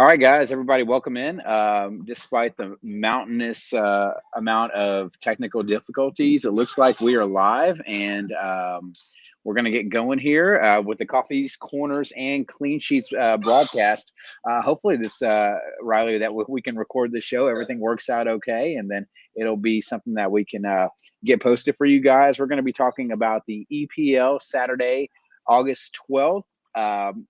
All right, guys, everybody, welcome in. Despite the mountainous amount of technical difficulties, it looks like we are live, and we're going to get going here with the Coffees, Corners, and Clean Sheets broadcast. Hopefully, this Riley, that we can record this show, everything works out okay, and then it'll be something that we can get posted for you guys. We're going to be talking about the EPL Saturday, August 12th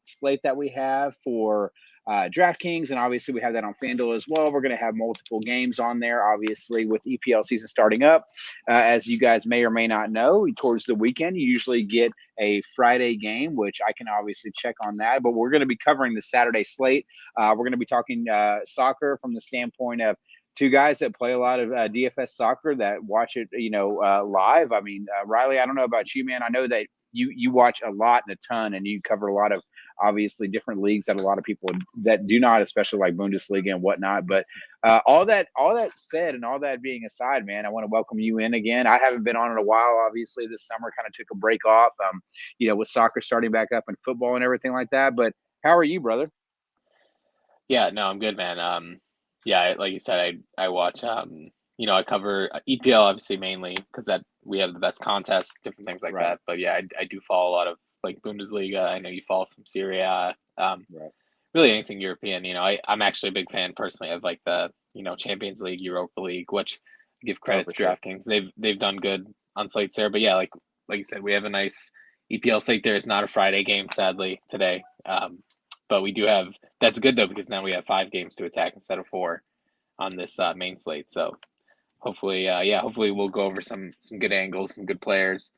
slate that we have for DraftKings, and obviously we have that on FanDuel as well. We're going to have multiple games on there, obviously, with EPL season starting up. As you guys may or may not know, towards the weekend, you usually get a Friday game, which I can obviously check on that. But we're going to be covering the Saturday slate. We're going to be talking soccer from the standpoint of two guys that play a lot of DFS soccer that watch it, live. I mean, Riley, I don't know about you, man. I know that you watch a lot and a ton, and you cover a lot of obviously different leagues that a lot of people that do not, especially like Bundesliga and whatnot. But all that said, and all that being aside, man, I want to welcome you in again. I haven't been on in a while. Obviously, this summer kind of took a break off, with soccer starting back up and football and everything like that. But how are you, brother? Yeah, no, I'm good, man. Yeah, like you said, I watch, I cover EPL obviously mainly because that we have the best contests, different things like Right. that. But yeah, I do follow a lot of like Bundesliga. I know you follow some Serie A, Right. really anything European. I'm actually a big fan personally of like the Champions League, Europa League, which I give credit for to sure. DraftKings. They've done good on slates there. But yeah, like you said, we have a nice EPL slate there. It's not a Friday game, sadly, today. But we do have that's good though because now we have 5 games to attack instead of 4 on this main slate. So hopefully we'll go over some good angles, some good players.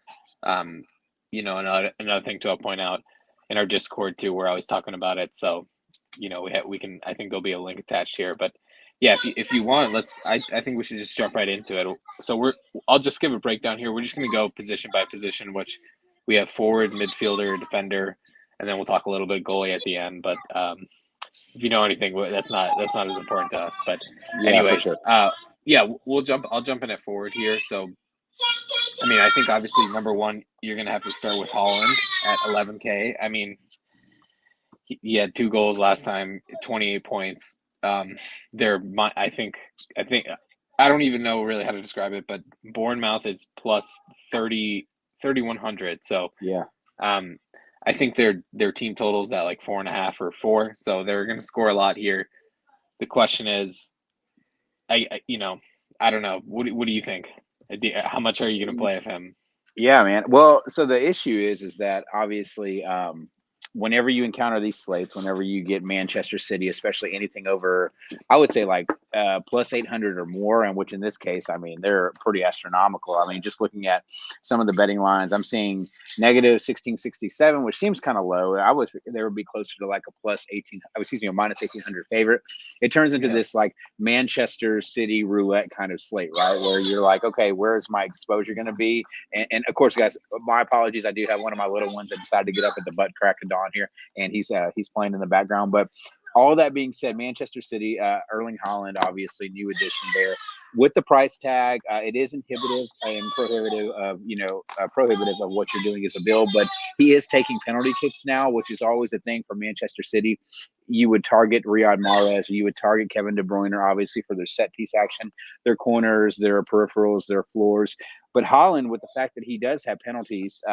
Another thing to point out in our Discord too, we're always talking about it. So, we can. I think there'll be a link attached here. But yeah, if you want, I think we should just jump right into it. So I'll just give a breakdown here. We're just gonna go position by position, which we have forward, midfielder, defender, and then we'll talk a little bit goalie at the end. But if you know anything, that's not as important to us. But Yeah, for anyways, sure. I'll jump in it forward here. So I mean, I think obviously number one, you're gonna have to start with Holland at 11K. I mean, he had 2 goals last time, 28 points. I think I don't even know really how to describe it, but Bournemouth is plus 3,100. So Yeah. I think their team totals at like 4.5 or 4, so they're going to score a lot here. The question is, I don't know. What do you think? How much are you going to play of him? Yeah, man. Well, so the issue is that obviously, whenever you encounter these slates, whenever you get Manchester City, especially anything over, I would say like plus 800 or more, and which in this case, I mean, they're pretty astronomical. I mean, just looking at some of the betting lines, I'm seeing negative 1667, which seems kind of low. There would be closer to like a plus 18, a minus 1800 favorite. It turns into this like Manchester City roulette kind of slate, right? Where you're like, okay, where's my exposure going to be? And of course, guys, my apologies. I do have one of my little ones that decided to get up at the butt crack of dawn here, and he's playing in the background. But all that being said, Manchester City, Erling Haaland, obviously new addition there. With the price tag, it is inhibitive and prohibitive of what you're doing as a build, but he is taking penalty kicks now, which is always a thing for Manchester City. You would target Riyad Mahrez, or you would target Kevin De Bruyne, obviously for their set piece action, their corners, their peripherals, their floors. But Haaland, with the fact that he does have penalties,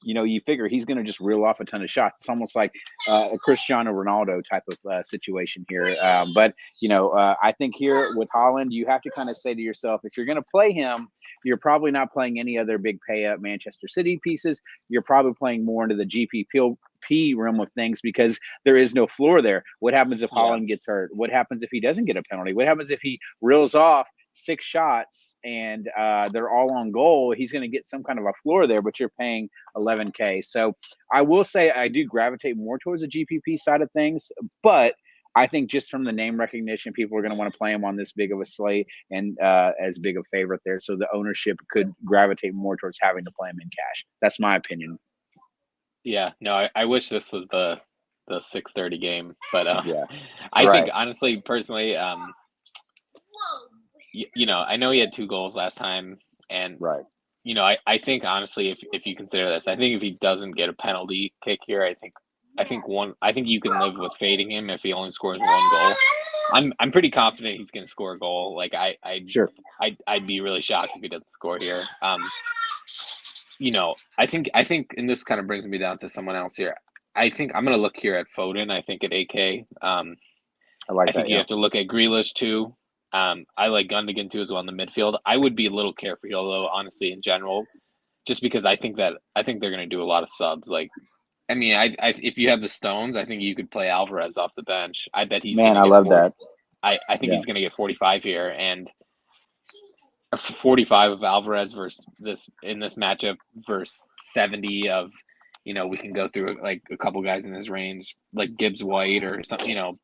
you figure he's going to just reel off a ton of shots. It's almost like a Cristiano Ronaldo type of situation here. I think here with Haaland, you have to kind of say to yourself, if you're going to play him, you're probably not playing any other big pay up Manchester City pieces. You're probably playing more into the GPP realm of things because there is no floor there. What happens if Haaland gets hurt? What happens if he doesn't get a penalty? What happens if he reels off 6 shots and they're all on goal? He's going to get some kind of a floor there, but you're paying 11K. So I will say I do gravitate more towards the GPP side of things, but I think just from the name recognition, people are going to want to play him on this big of a slate and as big a favorite there. So the ownership could gravitate more towards having to play him in cash. That's my opinion. Yeah, no, I wish this was the 6:30 game, but I Right. think honestly, personally, I know he had 2 goals last time, and Right. I think honestly, if you consider this, I think if he doesn't get a penalty kick here, I think I think you can live with fading him if he only scores one goal. I'm pretty confident he's going to score a goal. Like Sure. I'd be really shocked if he doesn't score here. I think and this kind of brings me down to someone else here. I think I'm going to look here at Foden. I think at 8K. I like I think that. you Yeah. have to look at Grealish too. I like Gundogan too as well in the midfield. I would be a little careful though, honestly, in general, just because I think they're going to do a lot of subs. Like, I mean, if you have the stones, I think you could play Alvarez off the bench. I bet he's going Man, to I get love 40. that. I think Yeah. he's going to get 45 here, and 45 of Alvarez versus in this matchup versus 70 of, we can go through like a couple guys in his range, like Gibbs White or something.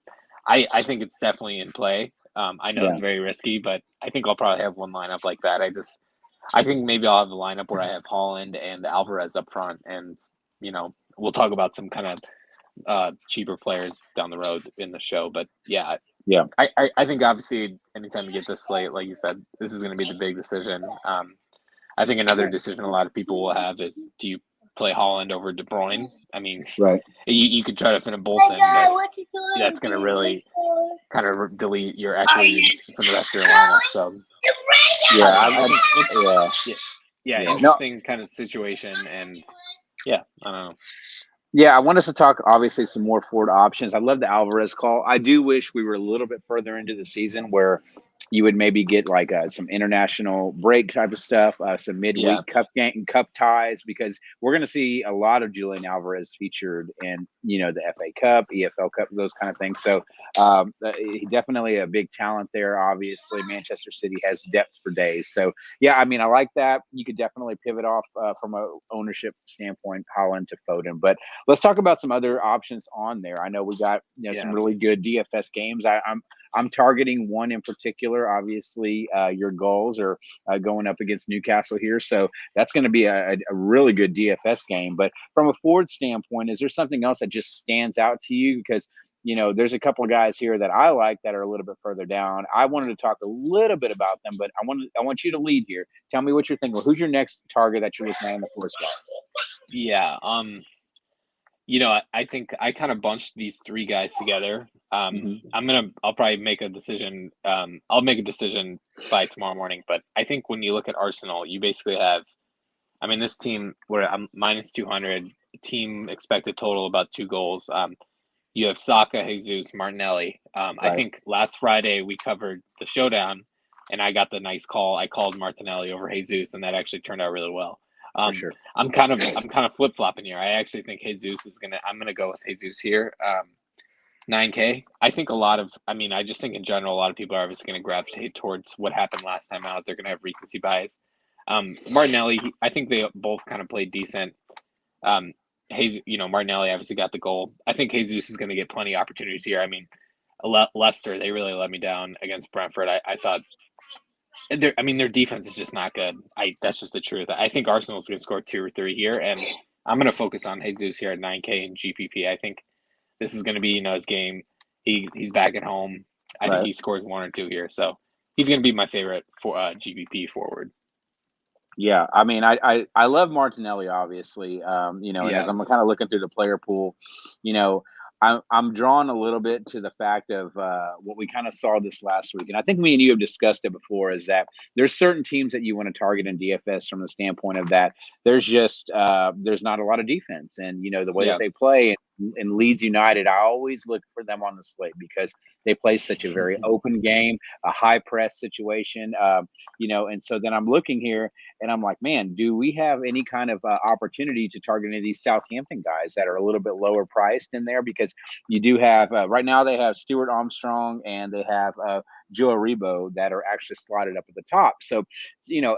I think it's definitely in play. I know Yeah. it's very risky, but I think I'll probably have one lineup like that. I think maybe I'll have a lineup where I have Holland and Alvarez up front, and we'll talk about some kind of cheaper players down the road in the show. But yeah, I think obviously anytime you get this slate, like you said, this is going to be the big decision. I think another decision a lot of people will have is, do you play Holland over De Bruyne? I mean, Right. you could try to fit them both in, but that's going to really kind of delete your equity from the rest of your lineup. So interesting kind of situation, and I don't know. Yeah, I want us to talk obviously some more forward options. I love the Alvarez call. I do wish we were a little bit further into the season where you would maybe get like some international break type of stuff, some midweek cup ties, because we're going to see a lot of Julian Alvarez featured in the FA Cup, EFL Cup, those kind of things. So he definitely a big talent there. Obviously, Manchester City has depth for days. So yeah, I mean, I like that. You could definitely pivot off from a ownership standpoint, Holland to Foden, but let's talk about some other options on there. I know we got some really good DFS games. I'm targeting one in particular. Obviously, your goals are going up against Newcastle here, so that's going to be a really good DFS game. But from a forward standpoint, is there something else that just stands out to you? Because there's a couple of guys here that I like that are a little bit further down. I wanted to talk a little bit about them, but I want you to lead here. Tell me what you're thinking. Who's your next target that you're looking at in the forward spot? Yeah. I think I kind of bunched these three guys together. I'll probably make a decision. I'll make a decision by tomorrow morning. But I think when you look at Arsenal, you basically have, this team where I'm minus 200, team expected total about 2 goals. You have Saka, Jesus, Martinelli. Right. I think last Friday we covered the showdown, and I got the nice call. I called Martinelli over Jesus, and that actually turned out really well. For sure. I'm kind of flip flopping here. I actually think Jesus is I'm gonna go with Jesus here. 9K. I think I just think in general a lot of people are obviously gonna gravitate towards what happened last time out. They're gonna have recency bias. Martinelli, I think they both kind of played decent. Martinelli obviously got the goal. I think Jesus is gonna get plenty of opportunities here. Leicester, they really let me down against Brentford. I thought. Their defense is just not good. That's just the truth. I think Arsenal's going to score 2 or 3 here, and I'm going to focus on Jesus here at 9K in GPP. I think this is going to be his game. He's back at home. I think he scores 1 or 2 here, so he's going to be my favorite for GPP forward. Yeah, I love Martinelli, obviously. As I'm kind of looking through the player pool, I'm drawn a little bit to the fact of what we kind of saw this last week. And I think me and you have discussed it before, is that there's certain teams that you want to target in DFS from the standpoint of that there's just there's not a lot of defense. And, the way that they play in Leeds United, I always look for them on the slate because they play such a very open game, a high press situation, and so then I'm looking here and I'm like, man, do we have any kind of opportunity to target any of these Southampton guys that are a little bit lower priced in there? Because you do have right now they have Stuart Armstrong and they have Joe Aribo that are actually slotted up at the top. So,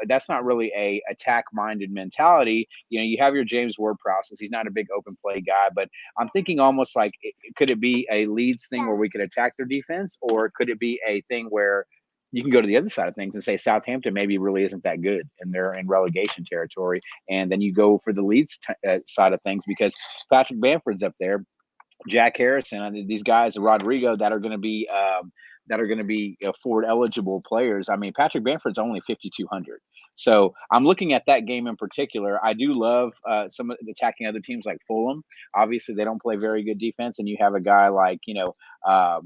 that's not really a attack-minded mentality. You have your James Ward-Prowse. He's not a big open play guy, but I'm thinking almost like, could it be a Leeds thing where we could attack their defense, or could it be a thing where you can go to the other side of things and say Southampton maybe really isn't that good and they're in relegation territory, and then you go for the Leeds side of things because Patrick Bamford's up there, Jack Harrison, these guys, Rodrigo, that are going to be that are going to be forward eligible players. I mean, Patrick Bamford's only 5,200. So I'm looking at that game in particular. I do love some of the attacking other teams like Fulham. Obviously, they don't play very good defense, and you have a guy like I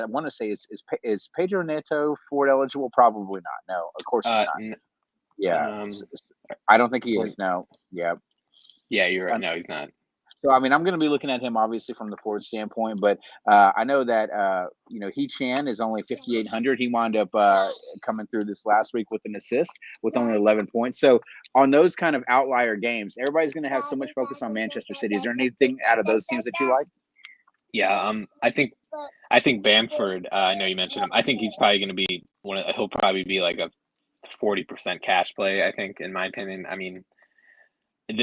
want to say is Pedro Neto forward eligible? Probably not. No, of course he's not. Yeah, I don't think he is. No. Yeah. Yeah, you're right. No, he's not. So, I mean, I'm going to be looking at him obviously from the forward standpoint, but I know that, He Chan is only 5,800. He wound up coming through this last week with an assist with only 11 points. So on those kind of outlier games, everybody's going to have so much focus on Manchester City. Is there anything out of those teams that you like? Yeah, I think Bamford. I know you mentioned him. I think he's probably going to be he'll probably be like a 40% cash play. I think, in my opinion. I mean,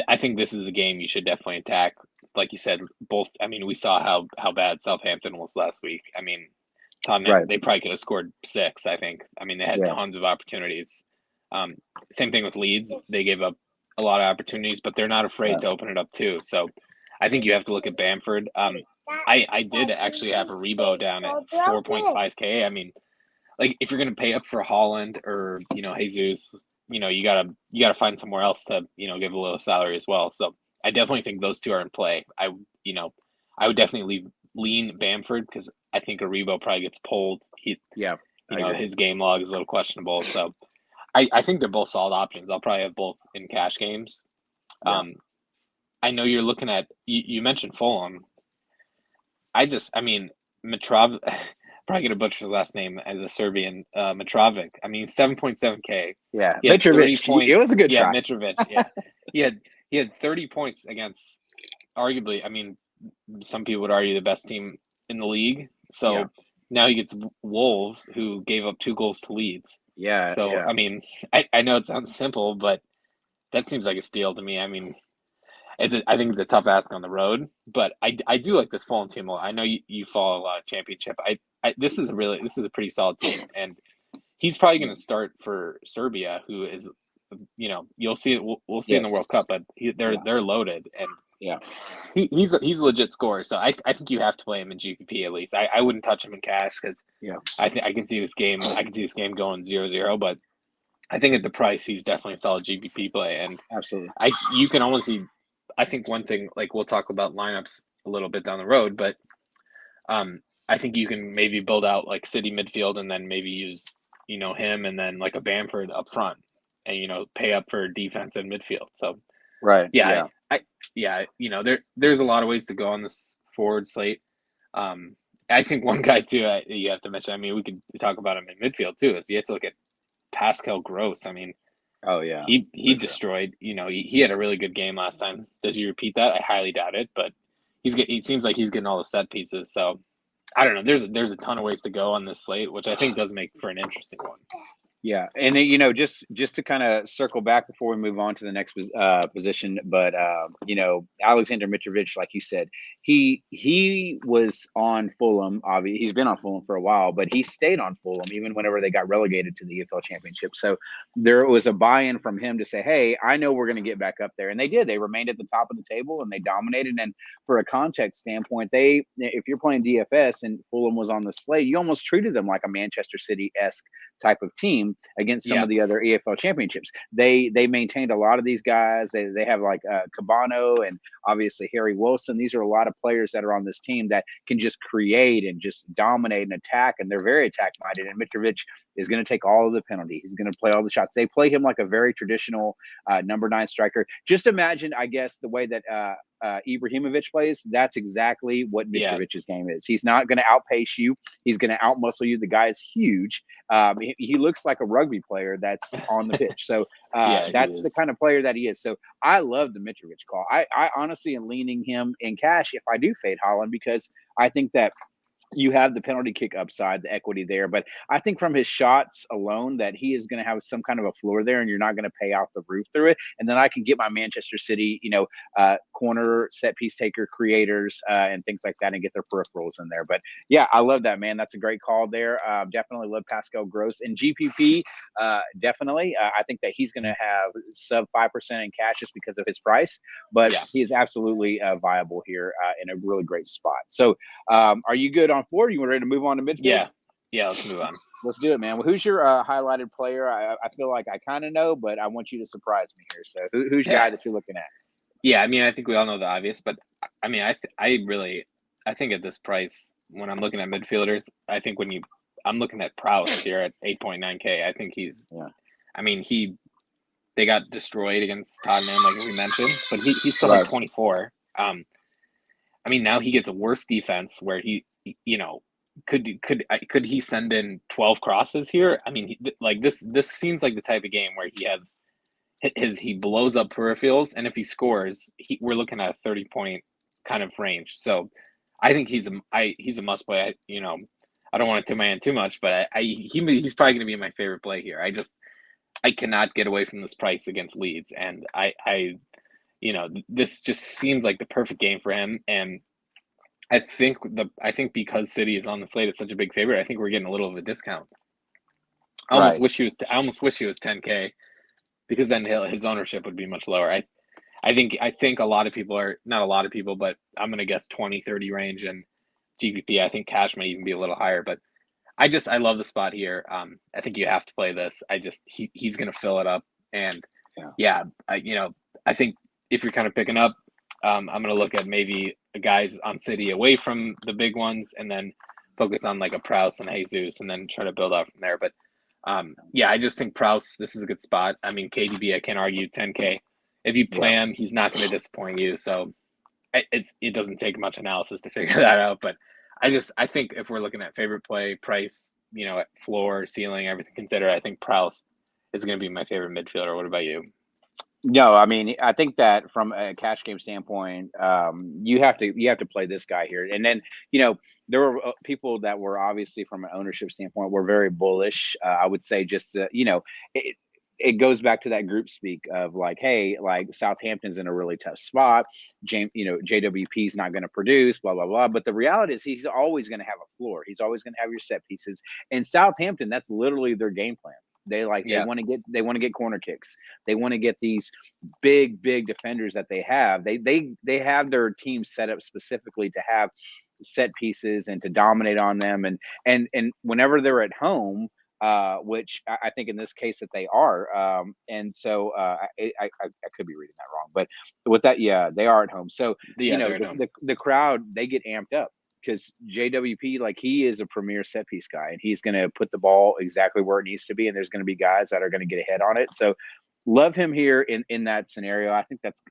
I think this is a game you should definitely attack. Like you said, both. I mean, we saw how bad Southampton was last week. I mean, Tottenham, They probably could have scored 6. I think. I mean, they had tons of opportunities. Same thing with Leeds. They gave up a lot of opportunities, but they're not afraid to open it up too. So, I think you have to look at Bamford. I did actually have a Rebo down at 4.5K. I mean, like if you're going to pay up for Holland or Jesus, you gotta find somewhere else to give a little salary as well. So I definitely think those two are in play. I would definitely lean Bamford because I think Aribo probably gets pulled. His game log is a little questionable. So I think they're both solid options. I'll probably have both in cash games. Yeah. I know you're looking at you mentioned Fulham. Mitrov. Probably going to butcher his last name as a Serbian, Mitrovic. I mean, 7.7K. Yeah, Mitrovic. It was a good try. Yeah, Mitrovic. Yeah, he had 30 points against, arguably. I mean, some people would argue the best team in the league. So now he gets Wolves, who gave up 2 goals to Leeds. Yeah. So I mean, I know it sounds simple, but that seems like a steal to me. I mean, I think it's a tough ask on the road, but I do like this Fulham team a lot. I know you follow a lot of Championship. This is a pretty solid team, and he's probably going to start for Serbia, who is, you'll see it. We'll see in the World Cup, but they're loaded, and he's a legit scorer. So I think you have to play him in GPP at least. I wouldn't touch him in cash because I can see this game. I can see this game going 0-0, but I think at the price, he's definitely a solid GPP play, and absolutely, you can almost see. I think one thing, like we'll talk about lineups a little bit down the road, but I think you can maybe build out like City midfield and then maybe use, him and then like a Bamford up front and, pay up for defense and midfield. So, right. There's a lot of ways to go on this forward slate. I think one guy too, you have to mention, I mean, we could talk about him in midfield too, is you have to look at Pascal Gross. I mean, oh yeah, he destroyed. He had a really good game last time. Does he repeat that? I highly doubt it. But he seems like he's getting all the set pieces. So I don't know. There's a ton of ways to go on this slate, which I think does make for an interesting one. Yeah, and just to kind of circle back before we move on to the next position, but Alexander Mitrovic, like you said, he was on Fulham. Obviously, he's been on Fulham for a while, but he stayed on Fulham even whenever they got relegated to the EFL Championship. So there was a buy-in from him to say, "Hey, I know we're going to get back up there," and they did. They remained at the top of the table and they dominated. And for a context standpoint, if you're playing DFS and Fulham was on the slate, you almost treated them like a Manchester City-esque type of team against some of the other EFL championships. They maintained a lot of these guys. They have like Cabano and obviously Harry Wilson. These are a lot of players that are on this team that can just create and just dominate and attack, and they're very attack minded. And Mitrovic is going to take all of the penalties. He's going to play all the shots. They play him like a very traditional number 9 striker. Just imagine, I guess, the way that Ibrahimovic plays. That's exactly what Mitrovic's game is. He's not going to outpace you. He's going to outmuscle you. The guy is huge. He looks like a rugby player that's on the pitch. So that's the kind of player that he is. So I love the Mitrovic call. I honestly am leaning him in cash if I do fade Haaland, because I think that you have the penalty kick upside, the equity there. But I think from his shots alone that he is going to have some kind of a floor there, and you're not going to pay out the roof through it. And then I can get my Manchester City, corner set piece taker creators and things like that and get their peripherals in there. But yeah, I love that, man. That's a great call there. Definitely love Pascal Gross. And GPP, definitely. I think that he's going to have sub 5% in cash just because of his price. But he is absolutely viable here in a really great spot. So are you good on forward? You ready to move on to midfield? Yeah, let's move on. Let's do it, man. Well, who's your highlighted player? I feel like I kind of know, but I want you to surprise me here. So who's your guy Yeah, that you're looking at? yeah. I mean, I think we all know the obvious, but I mean, I think at this price, when I'm looking at midfielders, I'm looking at Prowse here at 8.9K. I think Yeah. I mean, they got destroyed against Tottenham, like we mentioned, but he's still like Right. 24. I mean, now he gets a worse defense where you know, could he send in 12 crosses here? I mean, like this seems like the type of game where he blows up peripherals, and if he scores, we're looking at a 30-point kind of range. So I think he's a must play. I don't want to tip my hand too much, but he's probably going to be my favorite play here. I cannot get away from this price against Leeds, and this just seems like the perfect game for him. And I think because City is on the slate, it's such a big favorite. I think we're getting a little of a discount. Right. I almost wish he was 10K because then his ownership would be much lower. I think a lot of people are not a lot of people, but I'm gonna guess 20-30 range, and GPP. I think cash might even be a little higher, but I love the spot here. I think you have to play this. He's gonna fill it up, and Yeah. yeah, I think if you're kind of picking up, I'm gonna look at maybe guys on City away from the big ones, and then focus on like a Prowse and Jesus, and then try to build out from there. But yeah, I just think Prowse, this is a good spot. I mean, KDB, I can't argue 10K. If you Yeah. play him, he's not going to disappoint you. So it doesn't take much analysis to figure that out. But I think if we're looking at favorite play, price, at floor, ceiling, everything considered, I think Prowse is going to be my favorite midfielder. What about you? No, I mean, I think that from a cash game standpoint, you have to play this guy here, and then there were people that were obviously from an ownership standpoint were very bullish. I would say just it, it goes back to that group speak of like, hey, like Southampton's in a really tough spot. James, JWP is not going to produce, blah blah blah. But the reality is, he's always going to have a floor. He's always going to have your set pieces. And Southampton, that's literally their game plan. They Yeah, want to get corner kicks. They want to get these big defenders that they have. They have their team set up specifically to have set pieces and to dominate on them. And whenever they're at home, which I think in this case that they are. And so I could be reading that wrong, but with that, yeah, they are at home. So they're at home. the crowd, they get amped up because JWP, like, he is a premier set piece guy, and he's going to put the ball exactly where it needs to be. And there's going to be guys that are going to get ahead on it. So love him here in that scenario. I think that's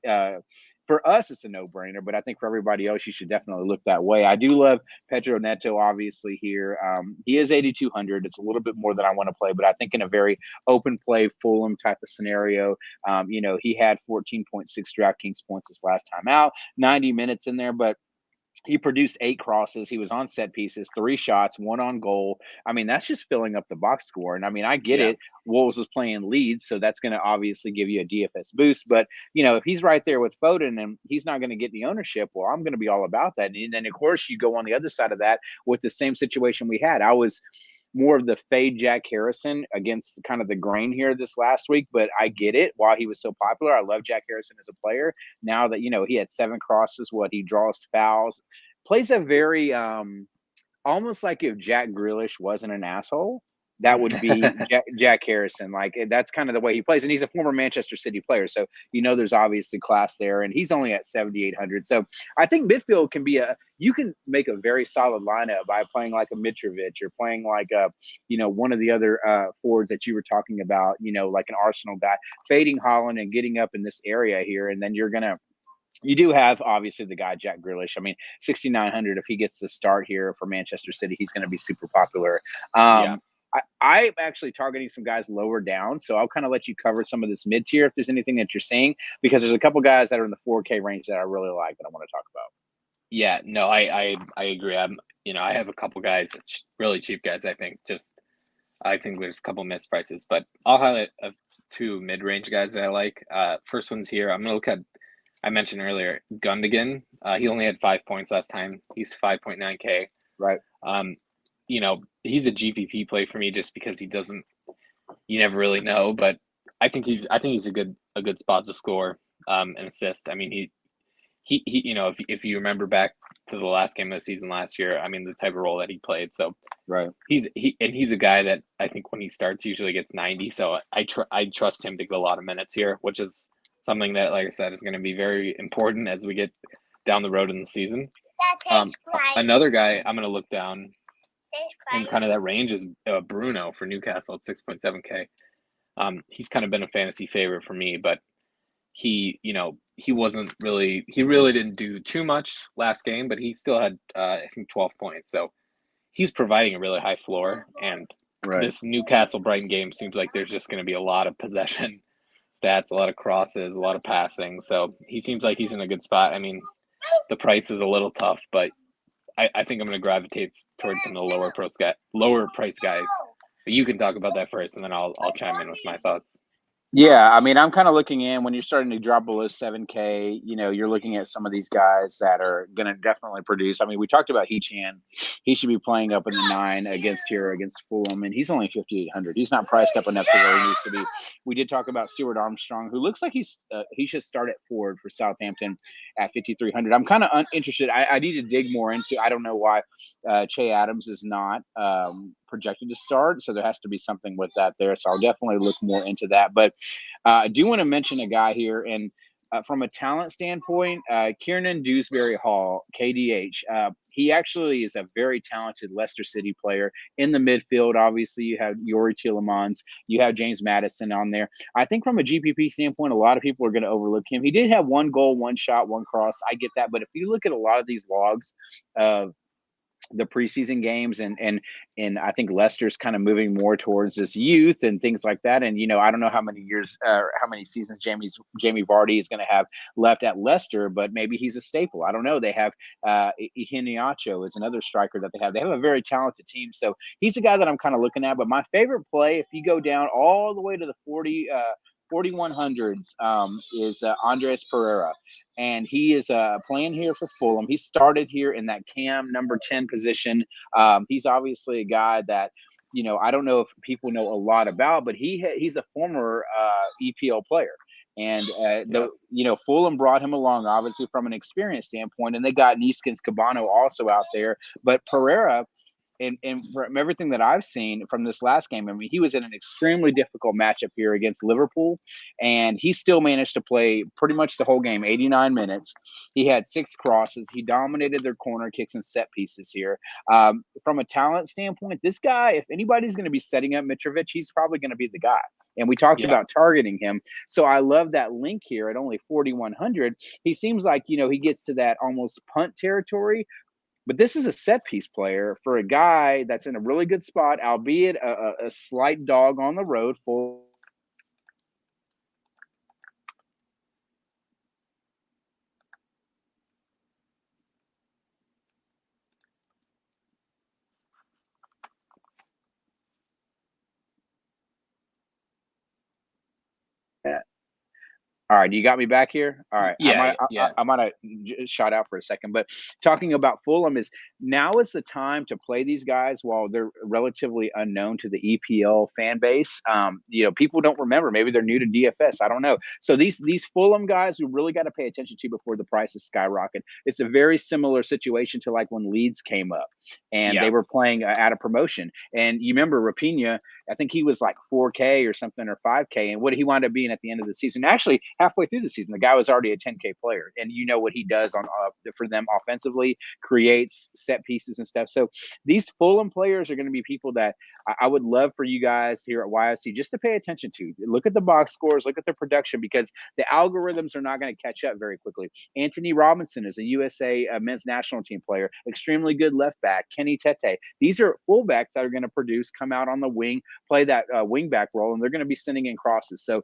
for us, it's a no brainer, but I think for everybody else, you should definitely look that way. I do love Pedro Neto, obviously here. He is 8,200. It's a little bit more than I want to play, but I think in a very open play, Fulham type of scenario, he had 14.6 DraftKings points this last time out, 90 minutes in there, but he produced 8 crosses. He was on set pieces, 3 shots, 1 on goal. I mean, that's just filling up the box score. And I mean, I get Yeah, it. Wolves was playing Leeds, so that's going to obviously give you a DFS boost. But, if he's right there with Foden and he's not going to get the ownership, well, I'm going to be all about that. And then, of course, you go on the other side of that with the same situation we had. I was more of the fade Jack Harrison against kind of the grain here this last week, but I get it. While he was so popular, I love Jack Harrison as a player. Now that he had 7 crosses, he draws fouls, plays a very almost like if Jack Grealish wasn't an asshole, that would be Jack Harrison. Like, that's kind of the way he plays, and he's a former Manchester City player, so there's obviously class there. And he's only at 7,800. So I think midfield can be you can make a very solid lineup by playing like a Mitrovic or playing like one of the other forwards that you were talking about. Like an Arsenal guy, fading Holland and getting up in this area here, and then you do have obviously the guy Jack Grealish. I mean, 6,900. If he gets to start here for Manchester City, he's going to be super popular. yeah. I'm actually targeting some guys lower down, so I'll kind of let you cover some of this mid tier if there's anything that you're seeing, because there's a couple guys that are in the 4K range that I really like that I want to talk about. Yeah, no, I agree. I have a couple guys, really cheap guys. I think there's a couple missed prices, but I'll highlight 2 mid-range guys that I like. First one's here. I'm gonna look at. I mentioned earlier Gundogan. He only had 5 points last time. He's 5.9K. Right. He's a GPP play for me just because he doesn't. You never really know, but I think he's a good spot to score and assist. I mean, he if you remember back to the last game of the season last year. I mean, the type of role that he played. So Right. he's a guy that I think when he starts usually gets 90. So I trust him to get a lot of minutes here, which is something that, like I said, is going to be very important as we get down the road in the season. Another guy I'm going to look down in kind of that range is Bruno for Newcastle at 6.7K. He's kind of been a fantasy favorite for me, but he really didn't do too much last game, but he still had I think 12 points. So he's providing a really high floor, and this Newcastle Brighton game seems like there's just going to be a lot of possession stats, a lot of crosses, a lot of passing. So he seems like he's in a good spot. I mean, the price is a little tough, but I think I'm going to gravitate towards some of the lower price guys. But you can talk about that first, and then I'll chime in with my thoughts. Yeah, I mean, I'm kind of looking in when you're starting to drop below 7K, you're looking at some of these guys that are going to definitely produce. I mean, we talked about He-Chan. He should be playing up in the 9 against Fulham, and he's only 5,800. He's not priced up enough to where he needs to be. We did talk about Stuart Armstrong, who looks like he should start at forward for Southampton at 5,300. I'm kind of uninterested. I need to dig more into. I don't know why Che Adams is not projected to start, so there has to be something with that there. So I'll definitely look more into that. But I do want to mention a guy here, and from a talent standpoint, Kiernan Dewsbury Hall, KDH. He actually is a very talented Leicester City player in the midfield. Obviously, you have Yori Tielemans, you have James Maddison on there. I think from a GPP standpoint, a lot of people are going to overlook him. He did have 1 goal, 1 shot, 1 cross. I get that, but if you look at a lot of these logs of the preseason games and I think Leicester's kind of moving more towards this youth and things like that. And, I don't know how many years, how many seasons Jamie Vardy is going to have left at Leicester, but maybe he's a staple. I don't know. They have Iheanacho is another striker that they have. They have a very talented team. So he's a guy that I'm kind of looking at, but my favorite play, if you go down all the way to the 4100s, is Andres Pereira. And he is playing here for Fulham. He started here in that cam number 10 position. He's obviously a guy that, I don't know if people know a lot about, but he's a former EPL player. And, Fulham brought him along, obviously, from an experience standpoint. And they got Neeskens Cabano also out there. But Pereira, and from everything that I've seen from this last game, I mean, he was in an extremely difficult matchup here against Liverpool, and he still managed to play pretty much the whole game, 89 minutes. He had 6 crosses. He dominated their corner kicks and set pieces here. From a talent standpoint, this guy, if anybody's going to be setting up Mitrovic, he's probably going to be the guy. And we talked about targeting him. So I love that link here at only 4,100. He seems like, he gets to that almost punt territory. But this is a set piece player for a guy that's in a really good spot, albeit a slight dog on the road. Full. All right, you got me back here? All right. I might have shot out for a second, but talking about Fulham is now is the time to play these guys while they're relatively unknown to the EPL fan base. People don't remember. Maybe they're new to DFS. I don't know. So these Fulham guys we really got to pay attention to before the prices skyrocket. It's a very similar situation to like when Leeds came up and they were playing at a promotion. And you remember Rapinha, I think he was like 4K or something or 5K. And what he wound up being at the end of the season, actually halfway through the season, the guy was already a 10K player. And you know what he does for them offensively, creates set pieces and stuff. So these Fulham players are going to be people that I would love for you guys here at YFC just to pay attention to. Look at the box scores, look at their production, because the algorithms are not going to catch up very quickly. Anthony Robinson is a USA men's national team player, extremely good left back. Kenny Tete. These are fullbacks that are going to produce, come out on the wing, play that wing back role, and they're going to be sending in crosses. So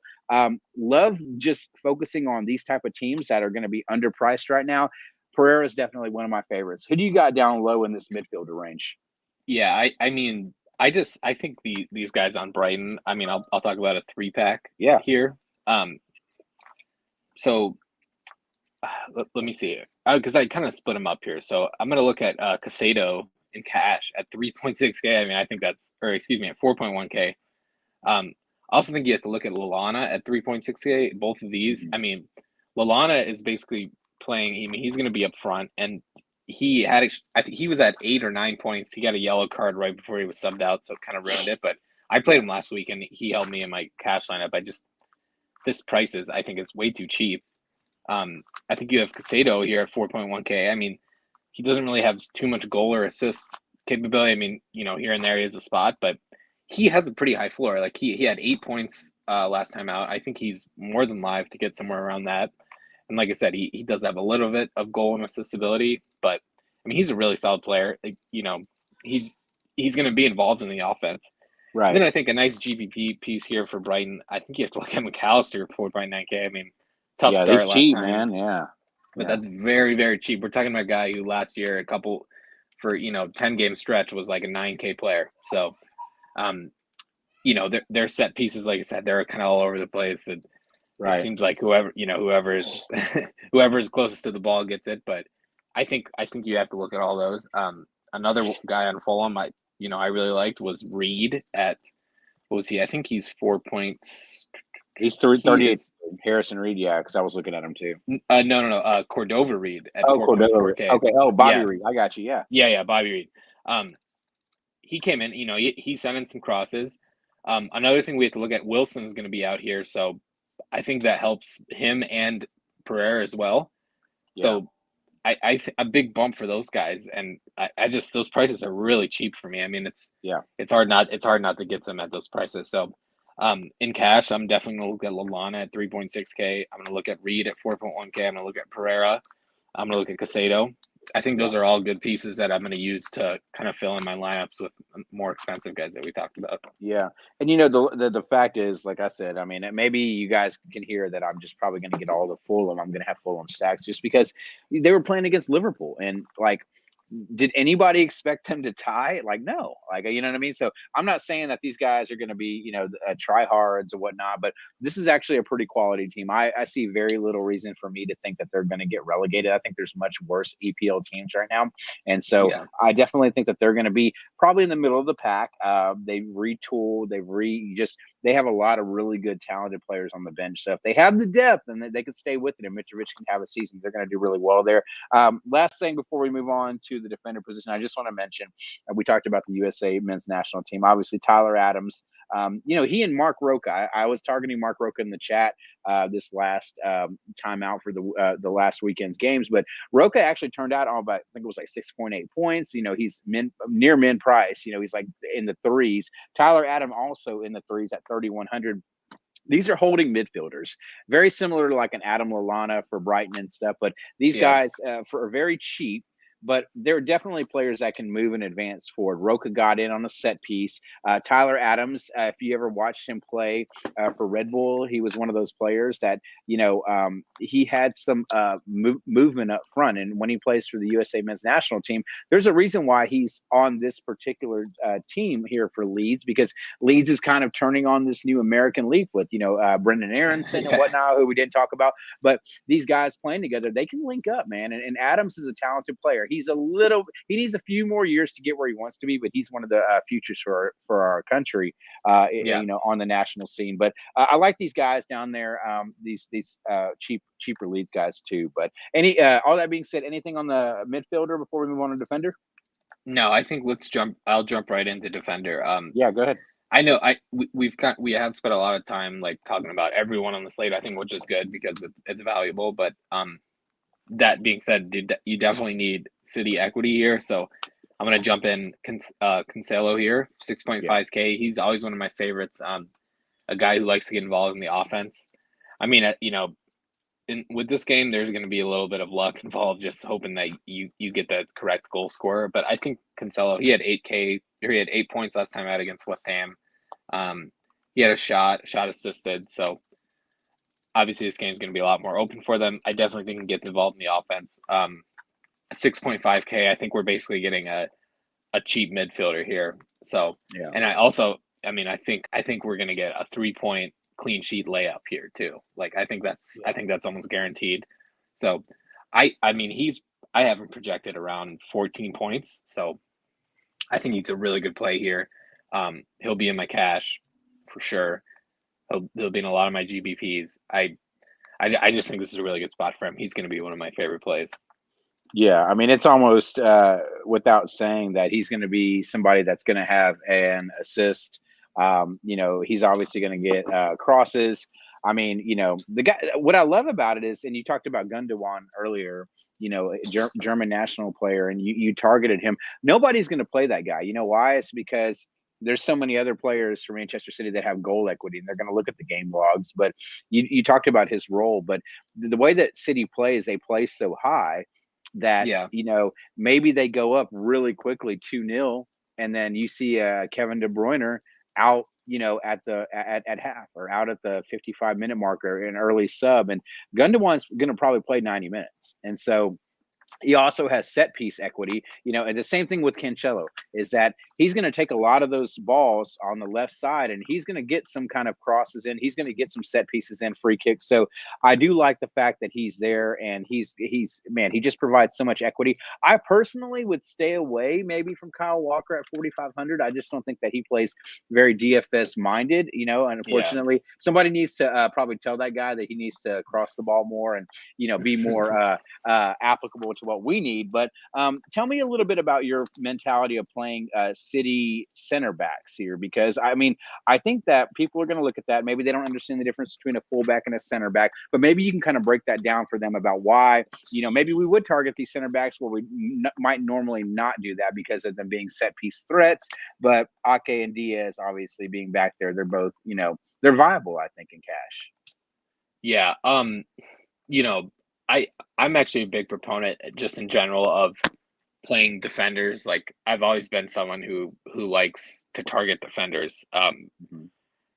love just focusing on these type of teams that are going to be underpriced right now. Pereira is definitely one of my favorites. Who do you got down low in this midfielder range? Yeah, I mean, I think these guys on Brighton, I mean, I'll talk about a 3-pack here. So let me see, because I kind of split them up here. So I'm going to look at Casado in cash at 3.6K. I mean, I think at 4.1K. I also think you have to look at Lallana at 3.6K. Both of these, I mean, Lallana is basically playing. I mean, he's going to be up front, and I think he was at 8 or 9 points. He got a yellow card right before he was subbed out, so it kind of ruined it. But I played him last week, and he held me in my cash lineup. This price I think is way too cheap. I think you have Casado here at 4.1K. I mean, he doesn't really have too much goal or assist capability. I mean, here and there he is a spot, but he has a pretty high floor. Like he had 8 points last time out. I think he's more than live to get somewhere around that. And like I said, he does have a little bit of goal and assist ability, but I mean, he's a really solid player. Like, he's going to be involved in the offense. Right. And then I think a nice GPP piece here for Brighton. I think you have to look at McAllister for 4.9K. I mean, tough start last cheap, time, man. Yeah. But that's very, very cheap. We're talking about a guy who last year, for 10-game stretch was like a 9K player. So, their set pieces, like I said, they're kind of all over the place. And right. It seems like whoever's whoever's closest to the ball gets it. But I think you have to look at all those. Another guy on Fulham I really liked was Reed at, what was he? I think he's 4 points. He's 38. Harrison Reed, yeah, because I was looking at him too. No. Cordova Reed at 4.4K. Okay. Oh, Bobby Reed. I got you. Yeah. Yeah. Bobby Reed. He came in. He sent in some crosses. Another thing we have to look at, Wilson is going to be out here, so I think that helps him and Pereira as well. Yeah. So a big bump for those guys, and I just, those prices are really cheap for me. I mean, it's hard not to get them at those prices. So in cash, I'm definitely going to look at Lallana at 3.6K. I'm going to look at Reed at 4.1K. I'm going to look at Pereira. I'm going to look at Casado. I think those are all good pieces that I'm going to use to kind of fill in my lineups with more expensive guys that we talked about. Yeah. And, the fact is, like I said, I mean, maybe you guys can hear that I'm just probably going to get all the Fulham. I'm going to have Fulham stacks just because they were playing against Liverpool. And, did anybody expect them to tie? Like, no. Like, you know what I mean? So I'm not saying that these guys are going to be, tryhards or whatnot, but this is actually a pretty quality team. I see very little reason for me to think that they're going to get relegated. I think there's much worse EPL teams right now. And so I definitely think that they're going to be probably in the middle of the pack. They've retooled. They have a lot of really good, talented players on the bench. So if they have the depth and they can stay with it and Mitrovic can have a season, they're going to do really well there. Last thing before we move on to the defender position, I just want to mention, we talked about the USA men's national team. Obviously, Tyler Adams, he and Mark Roca. I was targeting Mark Roca in the chat this last time out for the last weekend's games, but Roca actually turned out on about, I think it was like 6.8 points. He's near min price. He's like in the threes. Tyler Adams also in the threes at 3,100. These are holding midfielders, very similar to like an Adam Lallana for Brighton and stuff. But these guys are very cheap. But there are definitely players that can move and advance forward. Roca got in on a set piece. Tyler Adams, if you ever watched him play for Red Bull, he was one of those players that, he had some movement up front. And when he plays for the USA men's national team, there's a reason why he's on this particular team here for Leeds, because Leeds is kind of turning on this new American League with, Brendan Aronson and whatnot, who we didn't talk about. But these guys playing together, they can link up, man. And Adams is a talented player. He needs a few more years to get where he wants to be, but he's one of the futures for our country, on the national scene. But I like these guys down there, these cheaper Leeds guys too. But all that being said, anything on the midfielder before we move on to defender? No, I think I'll jump right into defender. Yeah, go ahead. I know we have spent a lot of time like talking about everyone on the slate, I think, which is good because it's valuable. But that being said, you definitely need City equity here. So I'm going to jump in Cancelo here, 6.5K. He's always one of my favorites. A guy who likes to get involved in the offense. I mean, with this game, there's going to be a little bit of luck involved, just hoping that you get the correct goal scorer. But I think Cancelo, he had 8 points last time out against West Ham. He had a shot assisted. So obviously, this game is going to be a lot more open for them. I definitely think he gets involved in the offense. 6.5K, I think we're basically getting a cheap midfielder here. So, and I think we're going to get a 3-point clean sheet layup here too. Like I think that's almost guaranteed. So, I have him projected around 14 points. So, I think he's a really good play here. He'll be in my cash for sure. He'll be in a lot of my GBPs. I just think this is a really good spot for him. He's going to be one of my favorite plays. Yeah, I mean, it's almost without saying that he's going to be somebody that's going to have an assist. He's obviously going to get crosses. I mean, the guy. What I love about it is, and you talked about Gundogan earlier. German national player, and you targeted him. Nobody's going to play that guy. You know why? It's because there's so many other players for Manchester City that have goal equity, and they're going to look at the game logs. But you talked about his role, but the way that City plays, they play so high that Yeah. maybe they go up really quickly 2-0, and then you see Kevin De Bruyne out at half or out at the 55-minute marker, an early sub, and Gundogan's going to probably play 90 minutes, and so he also has set piece equity, and the same thing with Cancelo is that he's going to take a lot of those balls on the left side and he's going to get some kind of crosses in. He's going to get some set pieces in, free kicks. So I do like the fact that he's there, and he's man, he just provides so much equity. I personally would stay away maybe from Kyle Walker at 4,500. I just don't think that he plays very DFS minded, and unfortunately somebody needs to probably tell that guy that he needs to cross the ball more and, be more applicable to what we need. But tell me a little bit about your mentality of playing City center backs here, because I mean, I think that people are going to look at that. Maybe they don't understand the difference between a fullback and a center back, but maybe you can kind of break that down for them about why, maybe we would target these center backs where we might normally not do that because of them being set piece threats. But Ake and Diaz obviously being back there, they're both, they're viable, I think, in cash. Yeah. I'm actually a big proponent just in general of playing defenders. Like I've always been someone who likes to target defenders. And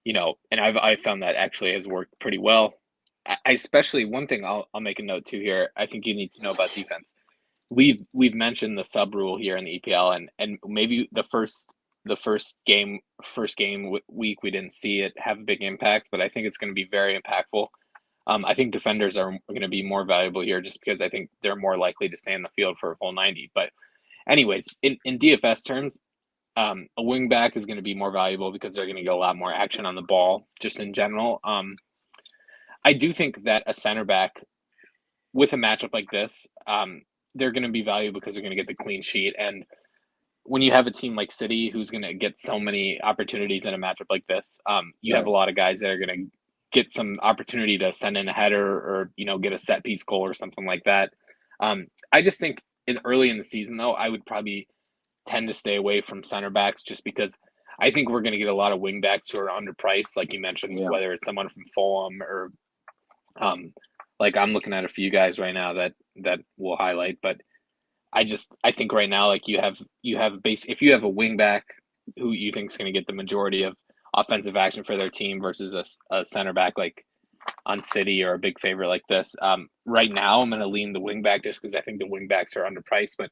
I've found that actually has worked pretty well. I especially one thing I'll make a note to here. I think you need to know about defense. We've mentioned the sub rule here in the EPL, and maybe the first game week we didn't see it have a big impact, but I think it's going to be very impactful. I think defenders are going to be more valuable here just because I think they're more likely to stay in the field for a full 90. But anyways, in DFS terms, a wing back is going to be more valuable because they're going to get a lot more action on the ball just in general. I do think that a center back with a matchup like this, they're going to be valuable because they're going to get the clean sheet. And when you have a team like City who's going to get so many opportunities in a matchup like this, you have a lot of guys that are going to get some opportunity to send in a header or, get a set piece goal or something like that. I just think early in the season, though, I would probably tend to stay away from center backs just because I think we're going to get a lot of wing backs who are underpriced, like you mentioned, whether it's someone from Fulham or like I'm looking at a few guys right now that we'll highlight, but I think right now, like you have if you have a wing back who you think is going to get the majority of offensive action for their team versus a center back like on City or a big favorite like this. Right now, I'm going to lean the wing back just because I think the wing backs are underpriced. But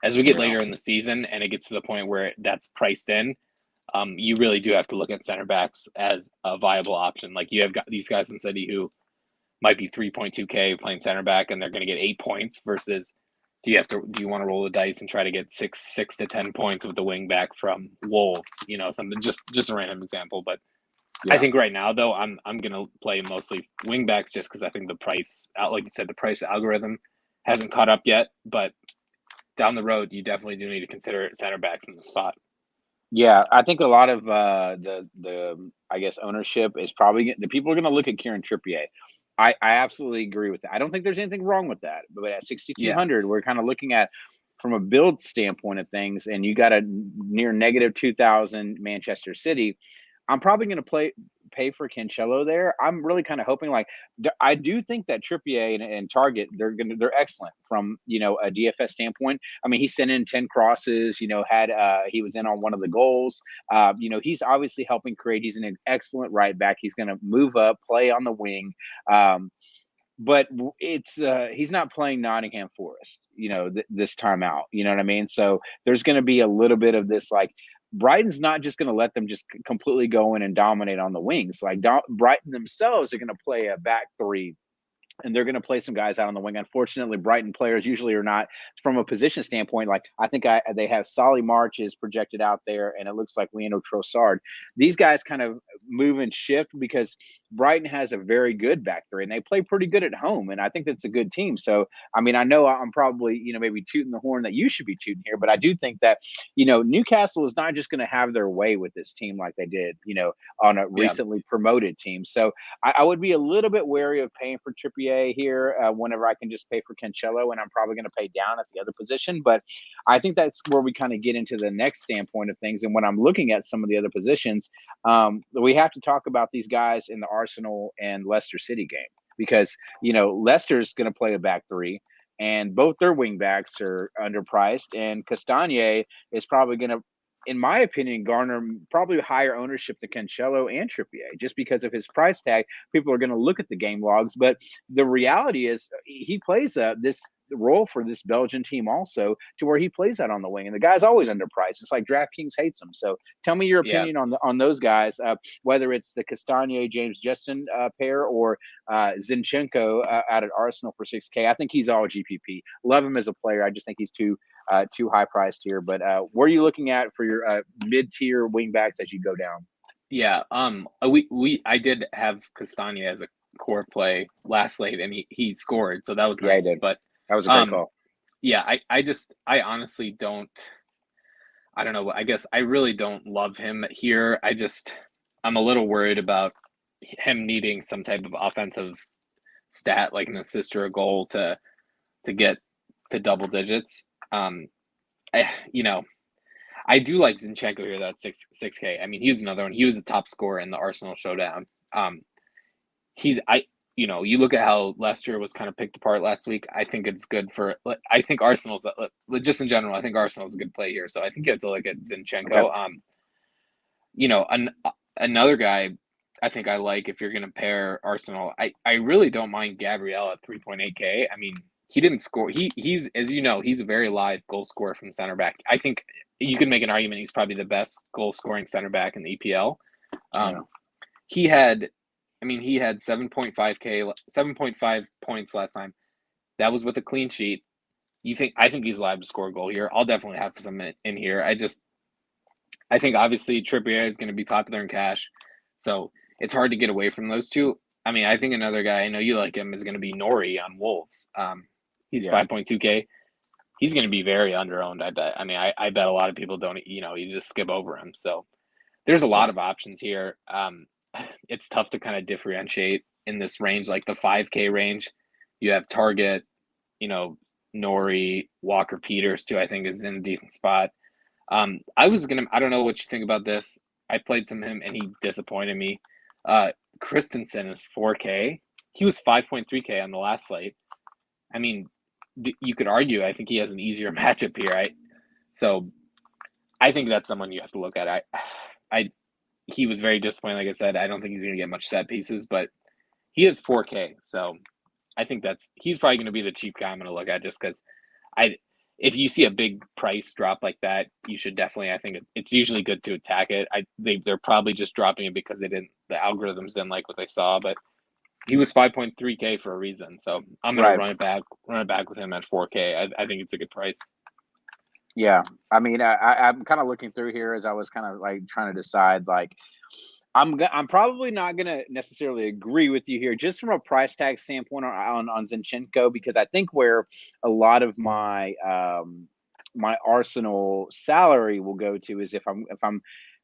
as we get later in the season and it gets to the point where that's priced in, you really do have to look at center backs as a viable option. Like you have got these guys in City who might be 3.2K playing center back and they're going to get 8 points versus do you want to roll the dice and try to get six to 10 points with the wing back from Wolves? Something just a random example. But I think right now though, I'm gonna play mostly wing backs just because I think the price like you said, the price algorithm hasn't caught up yet. But down the road, you definitely do need to consider center backs in the spot. Yeah, I think a lot of the I guess ownership is probably the people are going to look at Kieran Trippier. I absolutely agree with that. I don't think there's anything wrong with that. But at 6,200, we're kind of looking at from a build standpoint of things, and you got a near negative 2,000 Manchester City. I'm probably going to pay for Cancelo there. I'm really kind of hoping I do think that Trippier and Target they're excellent from a DFS standpoint. I mean, he sent in 10 crosses. He was in on one of the goals. He's obviously helping create. He's an excellent right back. He's going to move up, play on the wing. But it's he's not playing Nottingham Forest, this time out. You know what I mean? So there's going to be a little bit of this Brighton's not just going to let them just completely go in and dominate on the wings. Brighton themselves are going to play a back three, and they're going to play some guys out on the wing. Unfortunately, Brighton players usually are not from a position standpoint. I think they have Solly March is projected out there, and it looks like Leandro Trossard. These guys kind of move and shift because Brighton has a very good back three, and they play pretty good at home, and I think that's a good team. So, I mean, I know I'm probably, maybe tooting the horn that you should be tooting here, but I do think that, Newcastle is not just going to have their way with this team like they did, on a Yeah. recently promoted team. So I would be a little bit wary of paying for Trippier here whenever I can just pay for Cancelo, and I'm probably going to pay down at the other position. But I think that's where we kind of get into the next standpoint of things. And when I'm looking at some of the other positions, we have to talk about these guys in the Arsenal and Leicester City game because, Leicester's going to play a back three. And both their wing backs are underpriced, and Castagne is probably going to, in my opinion, garner probably higher ownership than Cancelo and Trippier just because of his price tag. People are going to look at the game logs, but the reality is he plays this role for this Belgian team also to where he plays out on the wing, and the guy's always underpriced. It's like DraftKings hates him. So tell me your opinion on those guys, whether it's the Castagne James Justin pair or Zinchenko out at Arsenal for 6K. I think he's all GPP. Love him as a player. I just think he's too high priced here. But what are you looking at for your mid tier wingbacks as you go down? Yeah. I did have Castagne as a core play last late, and he scored, so that was nice. He did. But that was a great call. Yeah, I honestly don't. I don't know. I guess I really don't love him here. I'm a little worried about him needing some type of offensive stat like an assist or a goal to get to double digits. I do like Zinchenko here. That's 6K. I mean, he's another one. He was the top scorer in the Arsenal showdown. You look at how Leicester was kind of picked apart last week. I think it's good for. I think Arsenal's just in general. I think Arsenal's a good play here. So I think you have to look at Zinchenko. Okay. Another guy I think I like if you're going to pair Arsenal. I really don't mind Gabriel at 3.8K. I mean, he didn't score. He's as you know, he's a very live goal scorer from center back. I think you could make an argument he's probably the best goal scoring center back in the EPL. He had 7.5 points last time. That was with a clean sheet. I think he's live to score a goal here. I'll definitely have some in here. I think obviously Trippier is going to be popular in cash, so it's hard to get away from those two. I mean, I think another guy, I know you like him, is going to be Nori on Wolves. He's 5.2K. He's going to be very underowned, I bet. I mean, I bet a lot of people don't, you just skip over him. So there's a lot of options here. It's tough to kind of differentiate in this range, like the 5K range. You have Target, Nori, Walker Peters too, I think is in a decent spot. I don't know what you think about this. I played some of him and he disappointed me. Christensen is 4K. He was 5.3K on the last slate. I mean, you could argue, I think he has an easier matchup here. So I think that's someone you have to look at. He was very disappointing. Like I said, I don't think he's going to get much set pieces, but he is 4K. So I think he's probably going to be the cheap guy I'm going to look at just because if you see a big price drop like that, you should definitely, I think it's usually good to attack it. They're probably just dropping it because the algorithms didn't like what they saw, but he was 5.3K for a reason. So I'm going to run it back with him at 4K. I think it's a good price. Yeah. I mean, I'm kind of looking through here as I was kind of like trying to decide, like, I'm probably not going to necessarily agree with you here just from a price tag standpoint on Zinchenko, because I think where a lot of my my Arsenal salary will go to is if I'm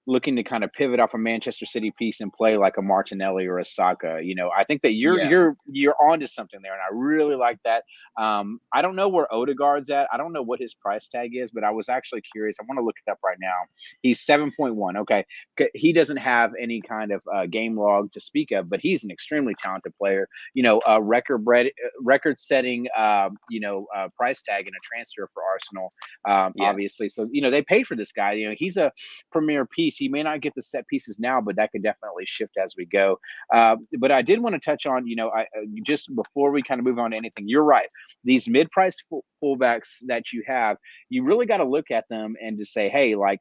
looking to kind of pivot off a Manchester City piece and play like a Martinelli or a Saka. I think that you're onto something there, and I really like that. I don't know where Odegaard's at. I don't know what his price tag is, but I was actually curious. I want to look it up right now. He's 7.1. Okay, he doesn't have any kind of game log to speak of, but he's an extremely talented player. Record-setting price tag in a transfer for Arsenal, obviously. So they paid for this guy. He's a premier piece. He may not get the set pieces now, but that could definitely shift as we go. But I did want to touch on, just before we kind of move on to anything, you're right. These mid-price fullbacks that you have, you really got to look at them and just say, hey, like,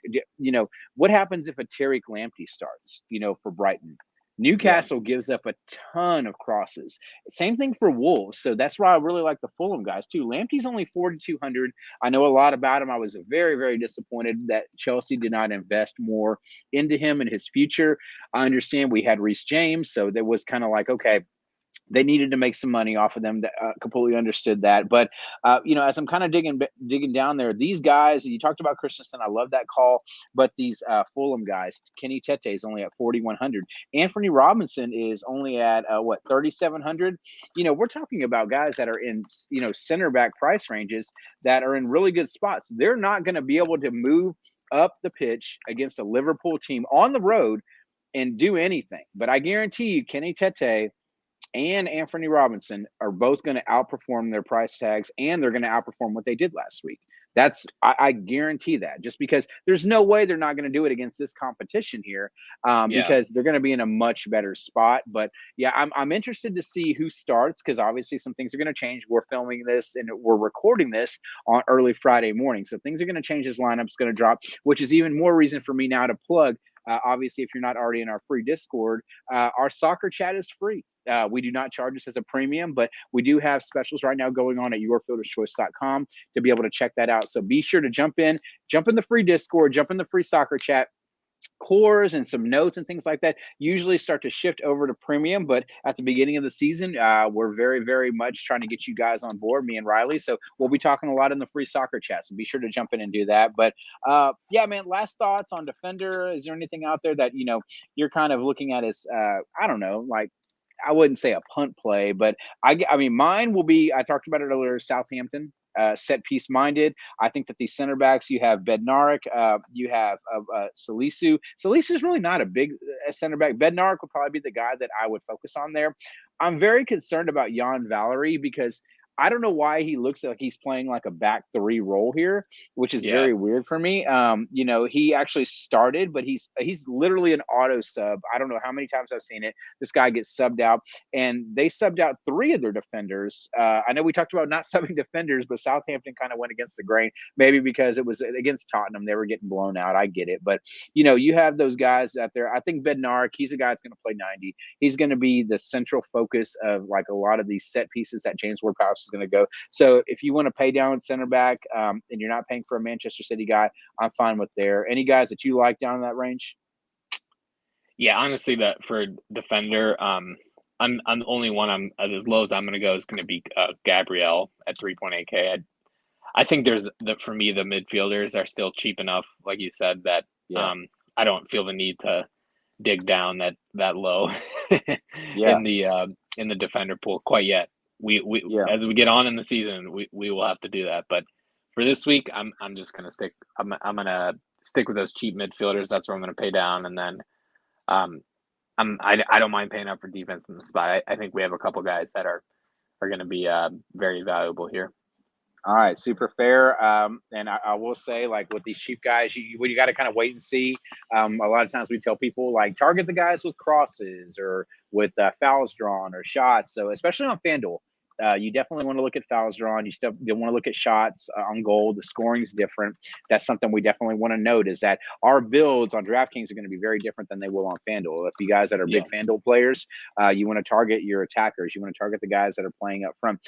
what happens if a Tariq Lamptey starts, for Brighton? Newcastle gives up a ton of crosses. Same thing for Wolves. So that's why I really like the Fulham guys too. Lamptey's only 4,200. I know a lot about him. I was very, very disappointed that Chelsea did not invest more into him and his future. I understand we had Reece James, so there was kind of like, okay, they needed to make some money off of them. Completely understood that. But, as I'm kind of digging down there, these guys, you talked about Christensen. I love that call. But these Fulham guys, Kenny Tete is only at 4,100. Anthony Robinson is only at, 3,700. We're talking about guys that are in, center back price ranges that are in really good spots. They're not going to be able to move up the pitch against a Liverpool team on the road and do anything. But I guarantee you, Kenny Tete and Anthony Robinson are both going to outperform their price tags, and they're going to outperform what they did last week. I guarantee that, just because there's no way they're not going to do it against this competition here, because they're going to be in a much better spot. But yeah, I'm interested to see who starts, because obviously some things are going to change. We're filming this and we're recording this on early Friday morning, so things are going to change. This lineup's going to drop, which is even more reason for me now to plug. Obviously, if you're not already in our free Discord, our soccer chat is free. We do not charge this as a premium, but we do have specials right now going on at yourfielderschoice.com to be able to check that out. So be sure to jump in the free Discord, jump in the free soccer chat. Cores and some notes and things like that usually start to shift over to premium, but at the beginning of the season, we're very, very much trying to get you guys on board, me and Riley. So we'll be talking a lot in the free soccer chat, so be sure to jump in and do that. But yeah, man, last thoughts on defender. Is there anything out there that you're kind of looking at as I don't know, like, I wouldn't say a punt play, but I mean, mine will be, I talked about it earlier, Southampton. Set piece minded. I think that these center backs, you have Bednarik, you have Salisu. Salisu is really not a big center back. Bednarik would probably be the guy that I would focus on there. I'm very concerned about Jan Valery, because I don't know why he looks like he's playing like a back three role here, which is very weird for me. He actually started, but he's literally an auto sub. I don't know how many times I've seen it. This guy gets subbed out, and they subbed out 3 of their defenders. I know we talked about not subbing defenders, but Southampton kind of went against the grain, maybe because it was against Tottenham. They were getting blown out. I get it. But, you have those guys out there. I think Bednarik, he's a guy that's going to play 90. He's going to be the central focus of like a lot of these set pieces that James Ward-Prowse is going to go. So if you want to pay down center back, and you're not paying for a Manchester City guy, I'm fine with there. Any guys that you like down in that range? Yeah, honestly, that for defender, I'm the only one I'm as low as I'm going to go is going to be Gabriel at 3.8K. I think for me, the midfielders are still cheap enough, like you said, that I don't feel the need to dig down that low in the defender pool quite yet. We as we get on in the season, we will have to do that. But for this week, I'm just gonna stick. I'm gonna stick with those cheap midfielders. That's where I'm gonna pay down, and then I don't mind paying up for defense in the spot. I think we have a couple guys that are gonna be very valuable here. All right, super fair. And I will say, like, with these cheap guys, you got to kind of wait and see. A lot of times we tell people, like, target the guys with crosses or with fouls drawn or shots. So especially on FanDuel, you definitely want to look at fouls drawn. You still want to look at shots on goal. The scoring is different. That's something we definitely want to note, is that our builds on DraftKings are going to be very different than they will on FanDuel. If you guys that are big FanDuel players, you want to target your attackers. You want to target the guys that are playing up front.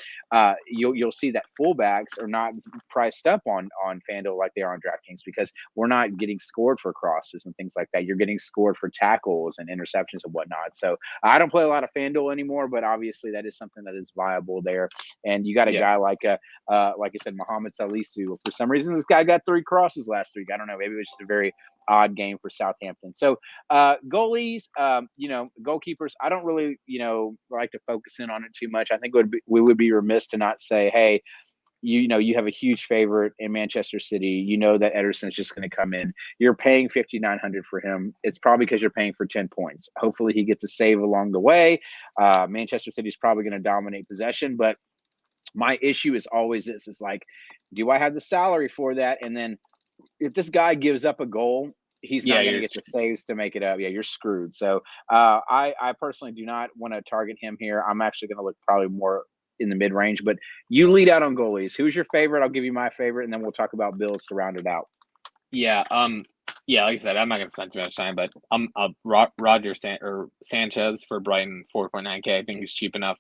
You'll see that fullbacks are not priced up on FanDuel like they are on DraftKings, because we're not getting scored for crosses and things like that. You're getting scored for tackles and interceptions and whatnot. So I don't play a lot of FanDuel anymore, but obviously that is something that is viable there. And you got a guy like I said, Mohamed Salisu. For some reason, this guy got 3 crosses last week. I don't know. Maybe it was just a very odd game for Southampton. So goalies, goalkeepers, I don't really, like to focus in on it too much. I think we would be remiss to not say, hey, you have a huge favorite in Manchester City. You know that Ederson's just going to come in. You're paying $5,900 for him. It's probably because you're paying for 10 points. Hopefully he gets a save along the way. Manchester City is probably going to dominate possession, but my issue is always this: is like, do I have the salary for that? And then if this guy gives up a goal, he's not going to get the saves to make it up. Yeah, you're screwed. So I personally do not want to target him here. I'm actually going to look probably more in the mid-range, but you lead out on goalies. Who's your favorite? I'll give you my favorite, and then we'll talk about bills to round it out. Yeah, Yeah, like I said, I'm not gonna spend too much time, but Sanchez for Brighton, 4.9K. I think he's cheap enough.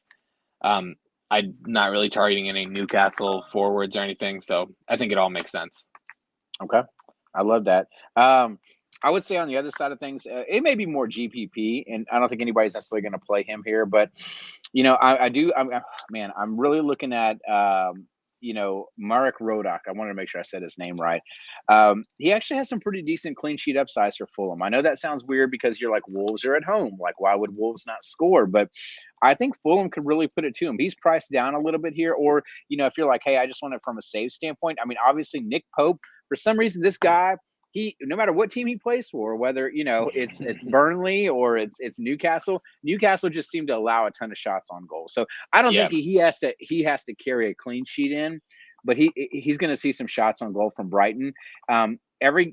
Um, I'm not really targeting any Newcastle forwards or anything, so I think it all makes sense. Okay, I love that. I would say on the other side of things, it may be more GPP, and I don't think anybody's necessarily going to play him here. But I do. Man, I'm really looking at Marek Rodak. I wanted to make sure I said his name right. He actually has some pretty decent clean sheet upsides for Fulham. I know that sounds weird because you're like Wolves are at home. Like, why would Wolves not score? But I think Fulham could really put it to him. He's priced down a little bit here, or if you're like, hey, I just want it from a save standpoint. I mean, obviously Nick Pope. For some reason, this guy, he no matter what team he plays for, whether it's Burnley or it's Newcastle, Newcastle just seem to allow a ton of shots on goal. So I don't Yeah, think he has to carry a clean sheet in, but he's going to see some shots on goal from Brighton. Every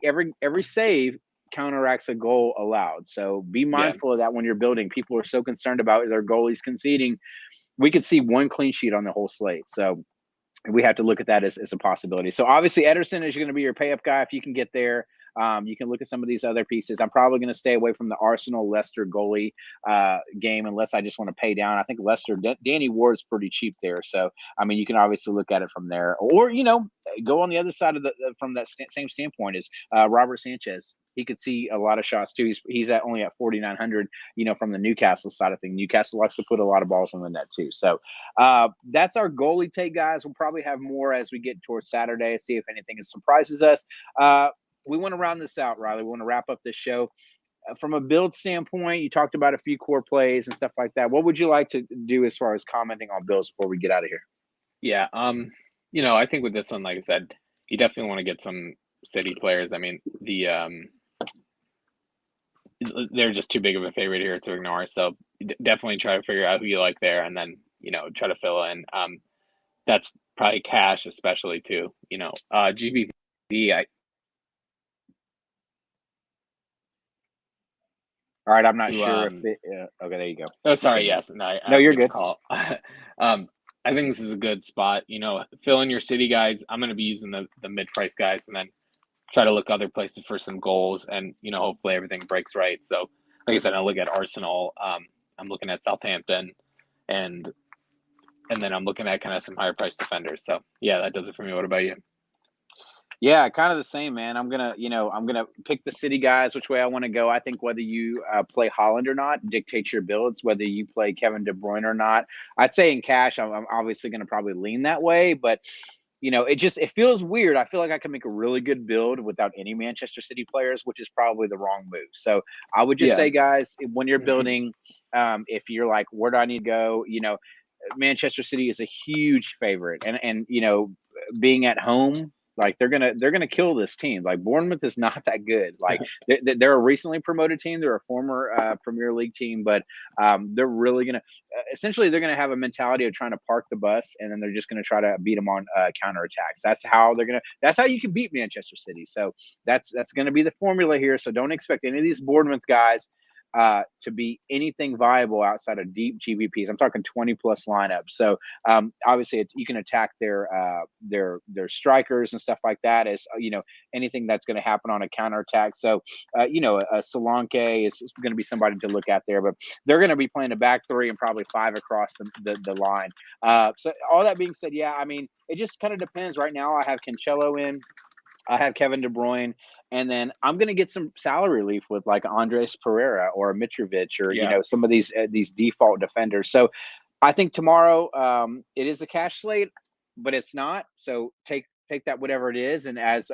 save counteracts a goal allowed. So be yeah, mindful of that when you're building. People are so concerned about their goalies conceding. We could see one clean sheet on the whole slate. So we have to look at that as a possibility. So obviously Ederson is going to be your pay up guy if you can get there. You can look at some of these other pieces. I'm probably going to stay away from the Arsenal Leicester goalie game unless I just want to pay down. I think Leicester, Danny Ward's pretty cheap there. So, I mean, you can obviously look at it from there, or, go on the other side of from that same standpoint is Robert Sanchez. He could see a lot of shots too. He's only at 4,900, from the Newcastle side of things. Newcastle likes to put a lot of balls on the net too. So that's our goalie take, guys. We'll probably have more as we get towards Saturday, see if anything surprises us. We want to round this out, Riley. We want to wrap up this show. From a build standpoint, you talked about a few core plays and stuff like that. What would you like to do as far as commenting on builds before we get out of here? yeah. I think with this one, like I said, you definitely want to get some City players. I mean, they're just too big of a favorite here to ignore. So definitely try to figure out who you like there, and then try to fill in. That's probably cash, especially too. GBP. All right, I'm not To sure if it. Okay, there you go. Oh, sorry. Yes, and I No, have to you're get the good. call. I think this is a good spot. Fill in your City guys. I'm going to be using the mid price guys, and then try to look other places for some goals, and hopefully everything breaks right. So, like I said, I look at Arsenal. I'm looking at Southampton, and then I'm looking at kind of some higher price defenders. So yeah, that does it for me. What about you? Yeah, kind of the same, man. I'm gonna pick the City guys, which way I want to go. I think whether you play Holland or not dictates your builds. Whether you play Kevin De Bruyne or not, I'd say in cash, I'm obviously gonna probably lean that way. But it feels weird. I feel like I can make a really good build without any Manchester City players, which is probably the wrong move. So I would just Yeah. say, guys, when you're building, if you're like, where do I need to go? Manchester City is a huge favorite, and being at home, like they're gonna kill this team. Like Bournemouth is not that good. Like they're a recently promoted team. They're a former Premier League team, but they're really gonna essentially they're gonna have a mentality of trying to park the bus, and then they're just gonna try to beat them on counterattacks. That's how you can beat Manchester City. So that's gonna be the formula here. So don't expect any of these Bournemouth guys to be anything viable outside of deep GBPs. I'm talking 20 plus lineups. So obviously you can attack their strikers and stuff like that as anything that's going to happen on a counterattack. So a Solanke is going to be somebody to look at there, but they're going to be playing a back three and probably five across the line. So all that being said, yeah, I mean it just kind of depends. Right now I have Cancelo in. I have Kevin De Bruyne, and then I'm going to get some salary relief with like Andres Pereira or Mitrovic or some of these default defenders. So I think tomorrow it is a cash slate, but it's not. So take that whatever it is. And as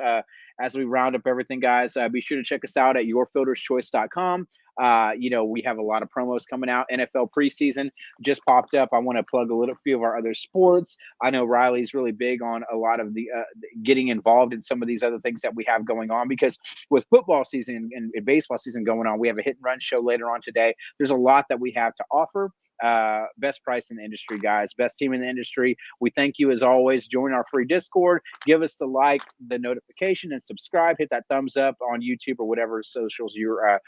we round up everything, guys, be sure to check us out at yourfilterschoice.com. We have a lot of promos coming out. NFL preseason just popped up. I want to plug a few of our other sports. I know Riley's really big on a lot of the getting involved in some of these other things that we have going on, because with football season and baseball season going on, we have a hit and run show later on today. There's a lot that we have to offer. Best price in the industry, guys. Best team in the industry. We thank you as always. Join our free Discord. Give us the like, the notification, and subscribe. Hit that thumbs up on YouTube or whatever socials your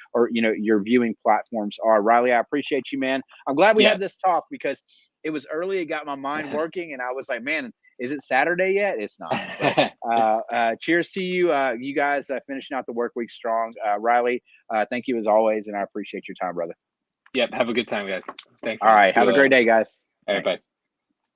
viewing platforms are. Riley, I appreciate you, man. I'm glad we had this talk because it was early. It got my mind working, and I was like, man, Is it Saturday yet? It's not. But, cheers to you. You guys finishing out the work week strong. Riley, thank you as always, and I appreciate your time, brother. Yep. Have a good time, guys. Thanks. All right. Have a great day, guys. All right. Bye.